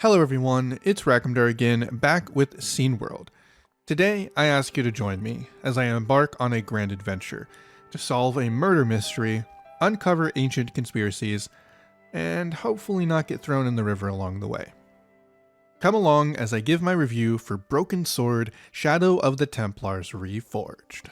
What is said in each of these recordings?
Hello everyone, it's Rhakimdar again, back with Scene World. Today, I ask you to join me as I embark on a grand adventure to solve a murder mystery, uncover ancient conspiracies, and hopefully not get thrown in the river along the way. Come along as I give my review for Broken Sword: Shadow of the Templars Reforged.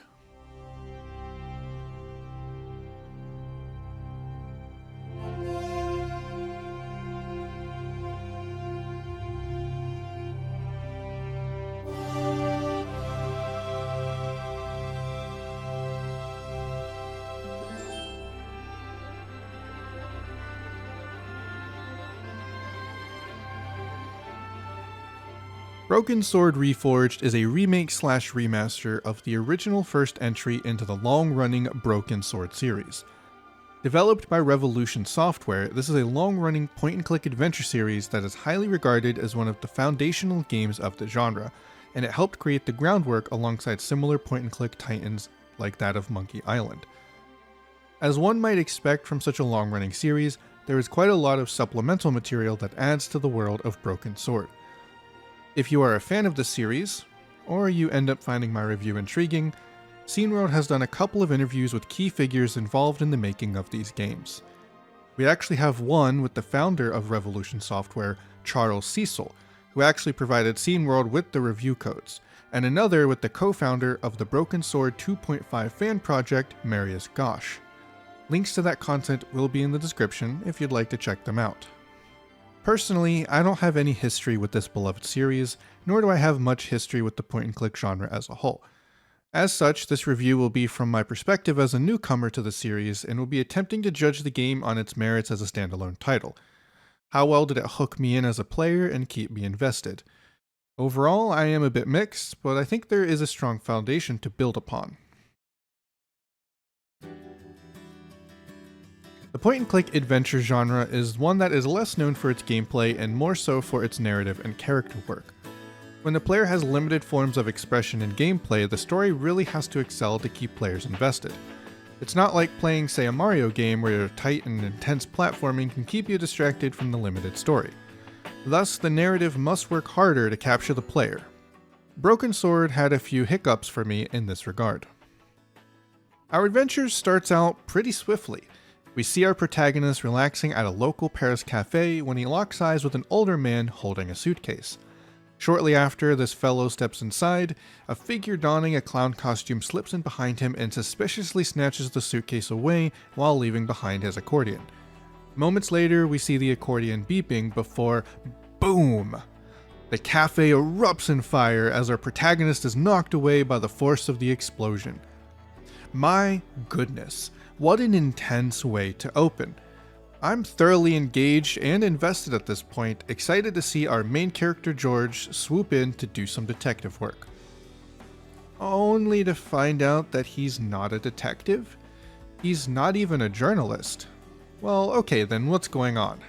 Broken Sword Reforged is a remake/remaster of the original first entry into the long-running Broken Sword series. Developed by Revolution Software, this is a long-running point-and-click adventure series that is highly regarded as one of the foundational games of the genre, and it helped create the groundwork alongside similar point-and-click titans like that of Monkey Island. As one might expect from such a long-running series, there is quite a lot of supplemental material that adds to the world of Broken Sword. If you are a fan of the series, or you end up finding my review intriguing, Scene World has done a couple of interviews with key figures involved in the making of these games. We actually have one with the founder of Revolution Software, Charles Cecil, who actually provided Scene World with the review codes, and another with the co-founder of the Broken Sword 2.5 fan project, Marius Gosh. Links to that content will be in the description if you'd like to check them out. Personally, I don't have any history with this beloved series, nor do I have much history with the point-and-click genre as a whole. As such, this review will be from my perspective as a newcomer to the series, and will be attempting to judge the game on its merits as a standalone title. How well did it hook me in as a player and keep me invested? Overall, I am a bit mixed, but I think there is a strong foundation to build upon. The point-and-click adventure genre is one that is less known for its gameplay and more so for its narrative and character work. When the player has limited forms of expression in gameplay, the story really has to excel to keep players invested. It's not like playing, say, a Mario game where tight and intense platforming can keep you distracted from the limited story. Thus, the narrative must work harder to capture the player. Broken Sword had a few hiccups for me in this regard. Our adventure starts out pretty swiftly. We see our protagonist relaxing at a local Paris cafe when he locks eyes with an older man holding a suitcase. Shortly after this fellow steps inside, a figure donning a clown costume slips in behind him and suspiciously snatches the suitcase away while leaving behind his accordion. Moments later, we see the accordion beeping before, boom! The cafe erupts in fire as our protagonist is knocked away by the force of the explosion. My goodness. What an intense way to open. I'm thoroughly engaged and invested at this point, excited to see our main character George swoop in to do some detective work. Only to find out that he's not a detective? He's not even a journalist. Well, okay then, what's going on?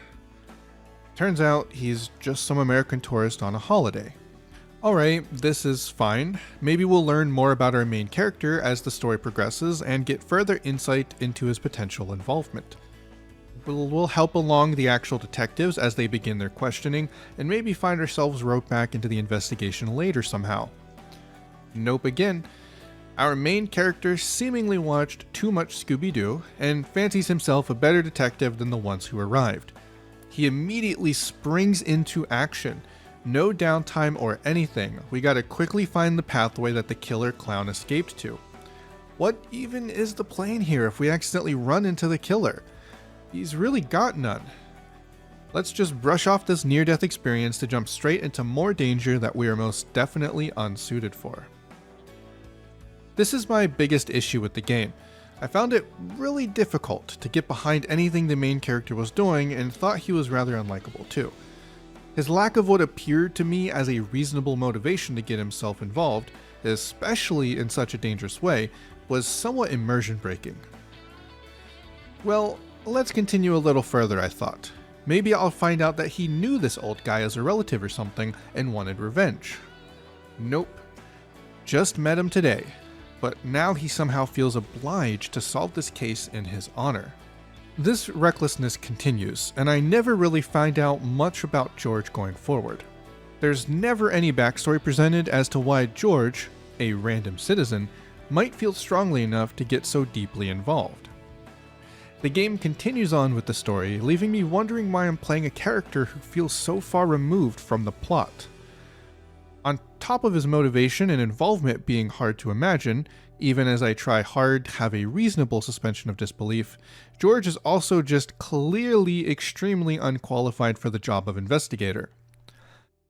Turns out he's just some American tourist on a holiday. Alright, this is fine. Maybe we'll learn more about our main character as the story progresses and get further insight into his potential involvement. We'll help along the actual detectives as they begin their questioning, and maybe find ourselves roped back into the investigation later somehow. Nope again. Our main character seemingly watched too much Scooby-Doo and fancies himself a better detective than the ones who arrived. He immediately springs into action. No downtime or anything, we gotta quickly find the pathway that the killer clown escaped to. What even is the plan here if we accidentally run into the killer? He's really got none. Let's just brush off this near-death experience to jump straight into more danger that we are most definitely unsuited for. This is my biggest issue with the game. I found it really difficult to get behind anything the main character was doing and thought he was rather unlikable too. His lack of what appeared to me as a reasonable motivation to get himself involved, especially in such a dangerous way, was somewhat immersion-breaking. Well, let's continue a little further, I thought. Maybe I'll find out that he knew this old guy as a relative or something and wanted revenge. Nope. Just met him today, but now he somehow feels obliged to solve this case in his honor. This recklessness continues, and I never really find out much about George going forward. There's never any backstory presented as to why George, a random citizen, might feel strongly enough to get so deeply involved. The game continues on with the story, leaving me wondering why I'm playing a character who feels so far removed from the plot. On top of his motivation and involvement being hard to imagine, even as I try hard to have a reasonable suspension of disbelief, George is also just clearly extremely unqualified for the job of investigator.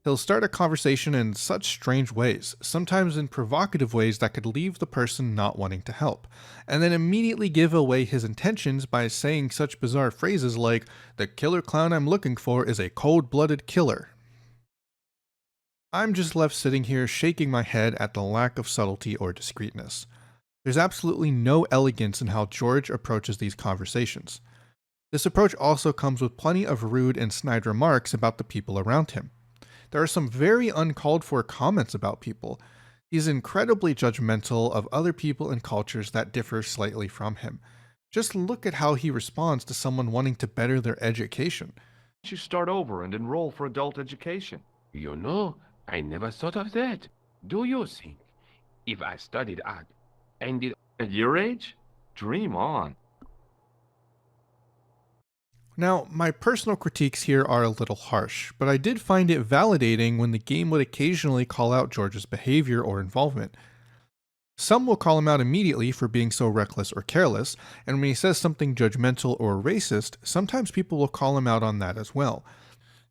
He'll start a conversation in such strange ways, sometimes in provocative ways that could leave the person not wanting to help, and then immediately give away his intentions by saying such bizarre phrases like, "The killer clown I'm looking for is a cold-blooded killer." I'm just left sitting here shaking my head at the lack of subtlety or discreetness. There's absolutely no elegance in how George approaches these conversations. This approach also comes with plenty of rude and snide remarks about the people around him. There are some very uncalled for comments about people. He's incredibly judgmental of other people and cultures that differ slightly from him. Just look at how he responds to someone wanting to better their education. You start over and enroll for adult education. You know, I never thought of that. Do you think? If I studied art and did... At your age? Dream on. Now, my personal critiques here are a little harsh, but I did find it validating when the game would occasionally call out George's behavior or involvement. Some will call him out immediately for being so reckless or careless, and when he says something judgmental or racist, sometimes people will call him out on that as well.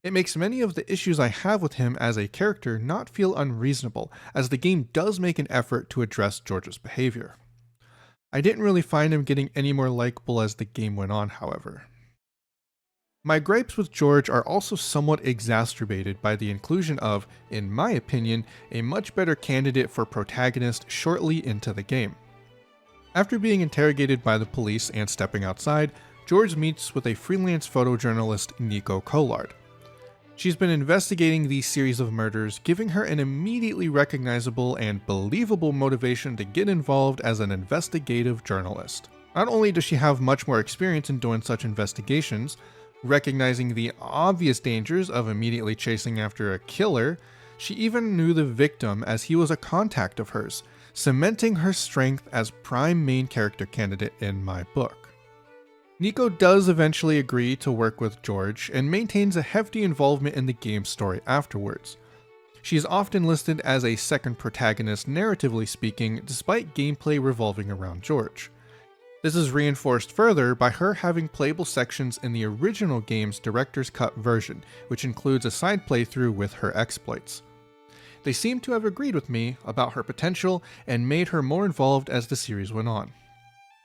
It makes many of the issues I have with him as a character not feel unreasonable, as the game does make an effort to address George's behavior. I didn't really find him getting any more likable as the game went on, however. My gripes with George are also somewhat exacerbated by the inclusion of, in my opinion, a much better candidate for protagonist shortly into the game. After being interrogated by the police and stepping outside, George meets with a freelance photojournalist, Nico Collard. She's been investigating these series of murders, giving her an immediately recognizable and believable motivation to get involved as an investigative journalist. Not only does she have much more experience in doing such investigations, recognizing the obvious dangers of immediately chasing after a killer, she even knew the victim as he was a contact of hers, cementing her strength as prime main character candidate in my book. Nico does eventually agree to work with George and maintains a hefty involvement in the game's story afterwards. She is often listed as a second protagonist narratively speaking, despite gameplay revolving around George. This is reinforced further by her having playable sections in the original game's director's cut version, which includes a side playthrough with her exploits. They seem to have agreed with me about her potential and made her more involved as the series went on.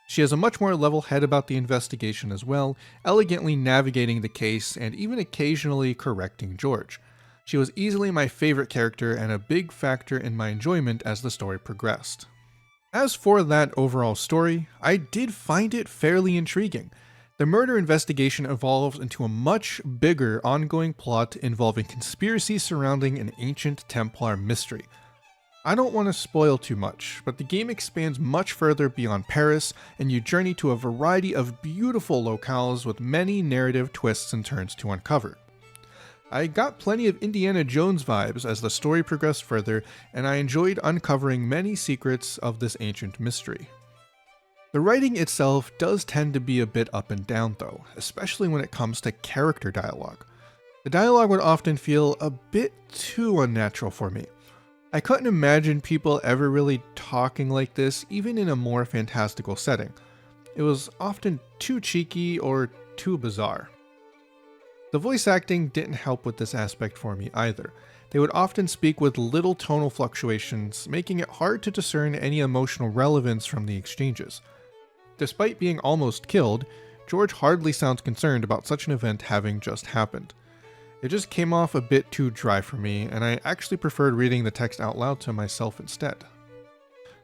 She has a much more level head about the investigation as well, elegantly navigating the case and even occasionally correcting George. She was easily my favorite character and a big factor in my enjoyment as the story progressed. As for that overall story, I did find it fairly intriguing. The murder investigation evolves into a much bigger ongoing plot involving conspiracies surrounding an ancient Templar mystery. I don't want to spoil too much, but the game expands much further beyond Paris, and you journey to a variety of beautiful locales with many narrative twists and turns to uncover. I got plenty of Indiana Jones vibes as the story progressed further, and I enjoyed uncovering many secrets of this ancient mystery. The writing itself does tend to be a bit up and down though, especially when it comes to character dialogue. The dialogue would often feel a bit too unnatural for me. I couldn't imagine people ever really talking like this, even in a more fantastical setting. It was often too cheeky or too bizarre. The voice acting didn't help with this aspect for me either. They would often speak with little tonal fluctuations, making it hard to discern any emotional relevance from the exchanges. Despite being almost killed, George hardly sounds concerned about such an event having just happened. It just came off a bit too dry for me, and I actually preferred reading the text out loud to myself instead.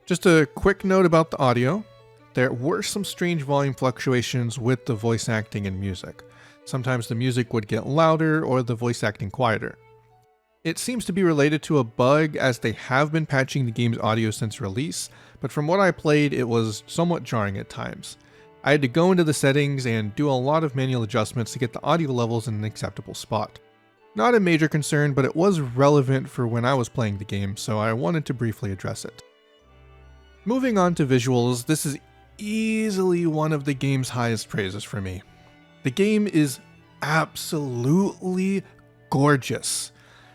Just a quick note about the audio. There were some strange volume fluctuations with the voice acting and music. Sometimes the music would get louder or the voice acting quieter. It seems to be related to a bug as they have been patching the game's audio since release, but from what I played it was somewhat jarring at times. I had to go into the settings and do a lot of manual adjustments to get the audio levels in an acceptable spot. Not a major concern, but it was relevant for when I was playing the game, so I wanted to briefly address it. Moving on to visuals, this is easily one of the game's highest praises for me. The game is absolutely gorgeous.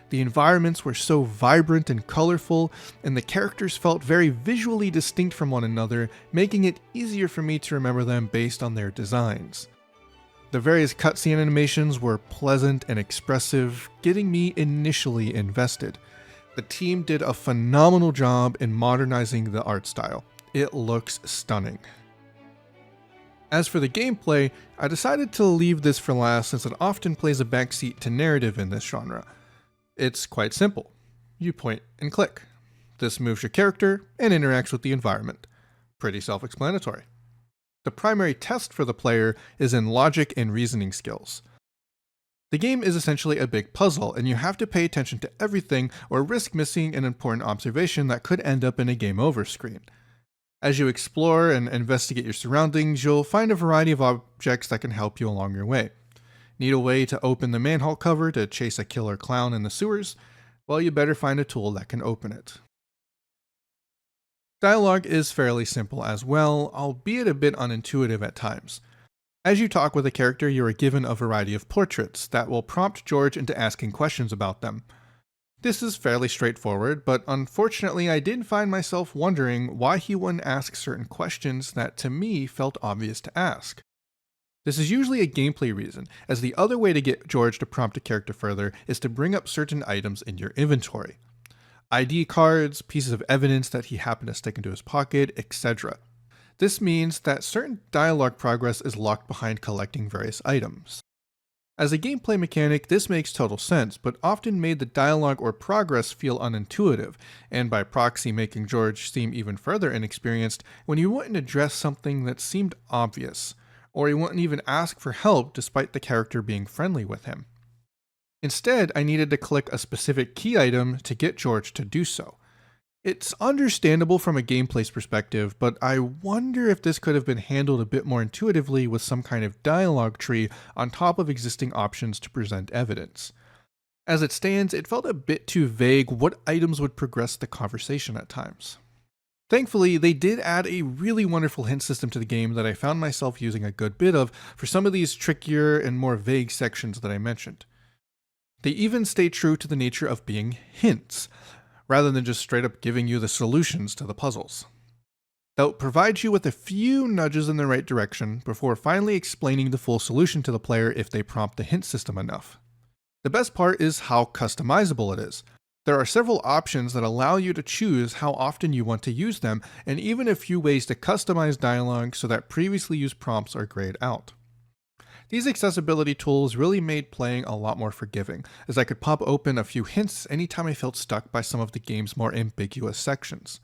The environments were so vibrant and colorful, and the characters felt very visually distinct from one another, making it easier for me to remember them based on their designs. The various cutscene animations were pleasant and expressive, getting me initially invested. The team did a phenomenal job in modernizing the art style. It looks stunning. As for the gameplay, I decided to leave this for last since it often plays a backseat to narrative in this genre. It's quite simple. You point and click. This moves your character and interacts with the environment. Pretty self-explanatory. The primary test for the player is in logic and reasoning skills. The game is essentially a big puzzle, and you have to pay attention to everything or risk missing an important observation that could end up in a game over screen. As you explore and investigate your surroundings, you'll find a variety of objects that can help you along your way. Need a way to open the manhole cover to chase a killer clown in the sewers? Well, you better find a tool that can open it. Dialogue is fairly simple as well, albeit a bit unintuitive at times. As you talk with a character, you are given a variety of portraits that will prompt George into asking questions about them. This is fairly straightforward, but unfortunately I did find myself wondering why he wouldn't ask certain questions that to me felt obvious to ask. This is usually a gameplay reason, as the other way to get George to prompt a character further is to bring up certain items in your inventory. ID cards, pieces of evidence that he happened to stick into his pocket, etc. This means that certain dialogue progress is locked behind collecting various items. As a gameplay mechanic, this makes total sense, but often made the dialogue or progress feel unintuitive, and by proxy making George seem even further inexperienced when he wouldn't address something that seemed obvious, or he wouldn't even ask for help despite the character being friendly with him. Instead, I needed to click a specific key item to get George to do so. It's understandable from a gameplay's perspective, but I wonder if this could have been handled a bit more intuitively with some kind of dialogue tree on top of existing options to present evidence. As it stands, it felt a bit too vague what items would progress the conversation at times. Thankfully, they did add a really wonderful hint system to the game that I found myself using a good bit of for some of these trickier and more vague sections that I mentioned. They even stay true to the nature of being hints, rather than just straight up giving you the solutions to the puzzles. They'll provide you with a few nudges in the right direction before finally explaining the full solution to the player if they prompt the hint system enough. The best part is how customizable it is. There are several options that allow you to choose how often you want to use them, and even a few ways to customize dialogue so that previously used prompts are grayed out. These accessibility tools really made playing a lot more forgiving, as I could pop open a few hints anytime I felt stuck by some of the game's more ambiguous sections.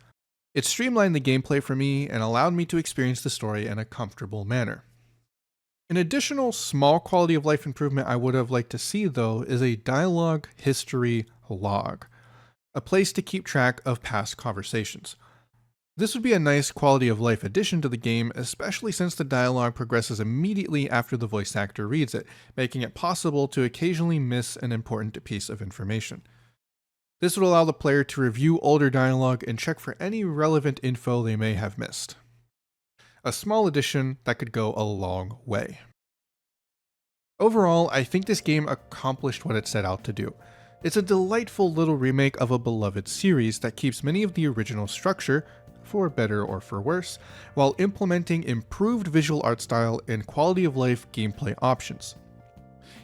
It streamlined the gameplay for me and allowed me to experience the story in a comfortable manner. An additional small quality of life improvement I would have liked to see, though, is a dialogue history log, a place to keep track of past conversations. This would be a nice quality of life addition to the game, especially since the dialogue progresses immediately after the voice actor reads it, making it possible to occasionally miss an important piece of information. This would allow the player to review older dialogue and check for any relevant info they may have missed. A small addition that could go a long way. Overall, I think this game accomplished what it set out to do. It's a delightful little remake of a beloved series that keeps many of the original structure, for better or for worse, while implementing improved visual art style and quality of life gameplay options.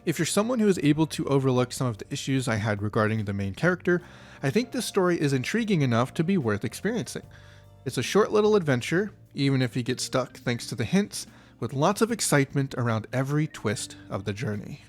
If you're someone who is able to overlook some of the issues I had regarding the main character, I think this story is intriguing enough to be worth experiencing. It's a short little adventure, even if you get stuck thanks to the hints, with lots of excitement around every twist of the journey.